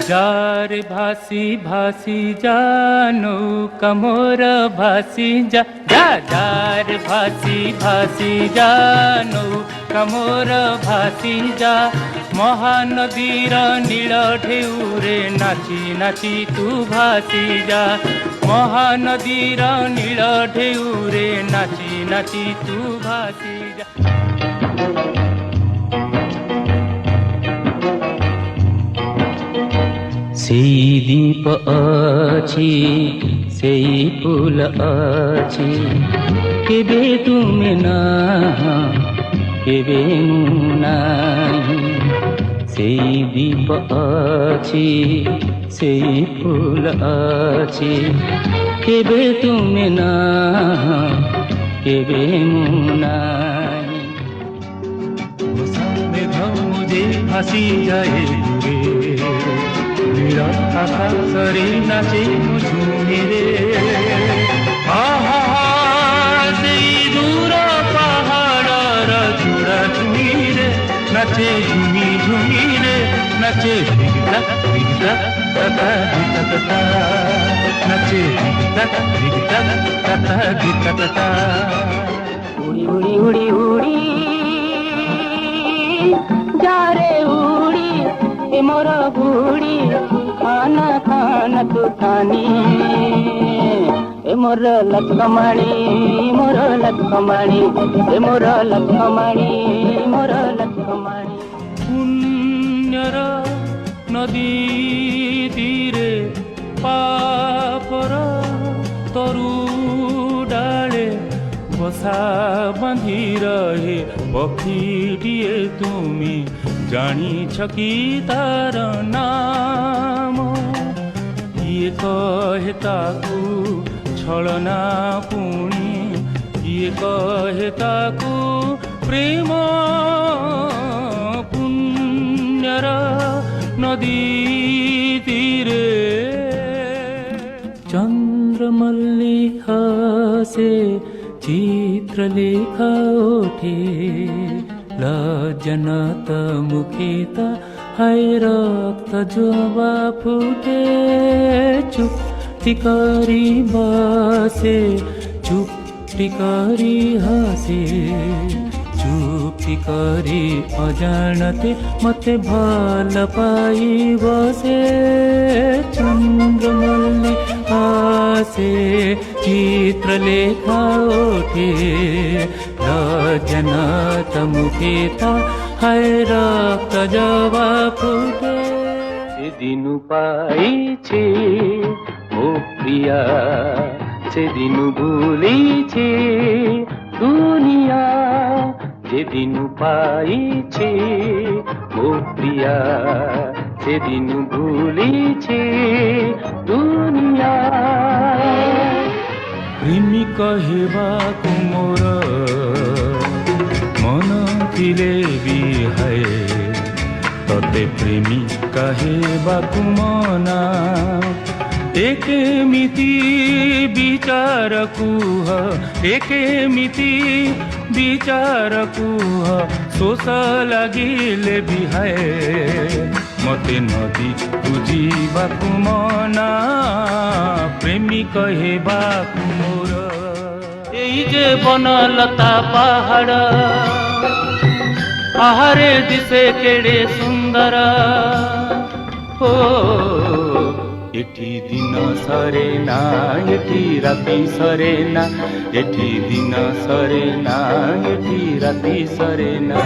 যার ভাসি ভাসি যা নৌকা মোর ভাসি যা, যা যার ভাসি ভাসি যা নৌকা মোর ভাসি যা, মহানদীর নীଳ ঢেউরে নাচি নাচি তু ভাসি যা, মহানদীর নীଳ ঢেউরে নাচি নাচি তু ভাসি যা। সেই দীপ ଅଛି সেই ফুল ଅଛି, কেবে তুমি না কেবে ମୁଁ ନାହିଁ। সেই দীপ ଅଛି সেই ফুল ଅଛି, কেবে তুমি না কেবে ମୁଁ ନାହିଁ। মেঘ মুঝে ভাসি যায় দূরে, আকাশরে নাচে ঝুমিরে, সেই দূর পাহাড়র চূড়া ঝুমিরে নাচে ঝুমি ঝুমিরে, নাচে ধিক ধিক তথা ধিক তথা, নাচে ধিক তথা ধিক তথা। উড়ি উড়ি উড়ি উড়ি যারে উড়ি এ মোর বুড়ি, খানা খানা তু খানি এ মোর লক্ষমাণি, মোর লক্ষমাণি, এ মোর লক্ষমাণি, মোর লক্ষমাণি। পুণ্যর নদী তীরে পাপর তরু ডালে বসা বাঁধি রহে পক্ষীটিଏ তুমি, জানিছ কি তার নাম? কিଏ কহে তাକୁ ছলনা পুଣି, কিଏ কহে তাକୁ প্রেম? পুণ্যর নদী তীরে চন্দ্রমল্লিকা হাসে, চিত্রলেখা ওঠে, লজ্জনত মুখে হায় রক্ত জবা ফুটে। চুপটি করি বসে চুপটি করি হাসে, চুপটি করি অজাণতে মতে ভাল পাই বসে। চন্দ্রমল্লি হাসে চিত্রলেখা ওঠে, লজ্জনত মুখে হায় রক্ত জবা ফুটে। সেদিন পাইছে ও প্রিয়া, সেদিন ভুলিছে দুনিয়া, যেদিন পাইছে ও প্রিয়া, সেদিন ভুলিছে দুনিয়া। প্রেমিক হেବାକୁ ମୋର মন ଥିଲେ ବି ହାଏ, ତତେ ପ୍ରେମିକା ହେବାକୁ ମନା। ଏ କେମିତି ବିଚାର କୁହ, ଏ କେମିତି ବିଚାର କୁହ, ଶୋଷ ଲାଗିଲେ ବି ହାଏ ମତେ ନଦୀ ବୁଝିବାକୁ ମନା। ପ୍ରେମିକ ହେବାକୁ ମୋର ଏଇ ଯେ ବନଲତା ପାହାଡ଼, ଆହାରେ ଦିଶେ କେଡ଼େ ସୁନ୍ଦର। ଓ ଏଠି ଦିନ ସରେ ନା ଏଠି ରାତି ସରେ ନା, ଏଠି ଦିନ ସରେ ନା ଏଠି ରାତି ସରେ ନା।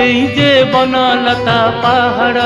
এই যে বনলতা পাহাড়,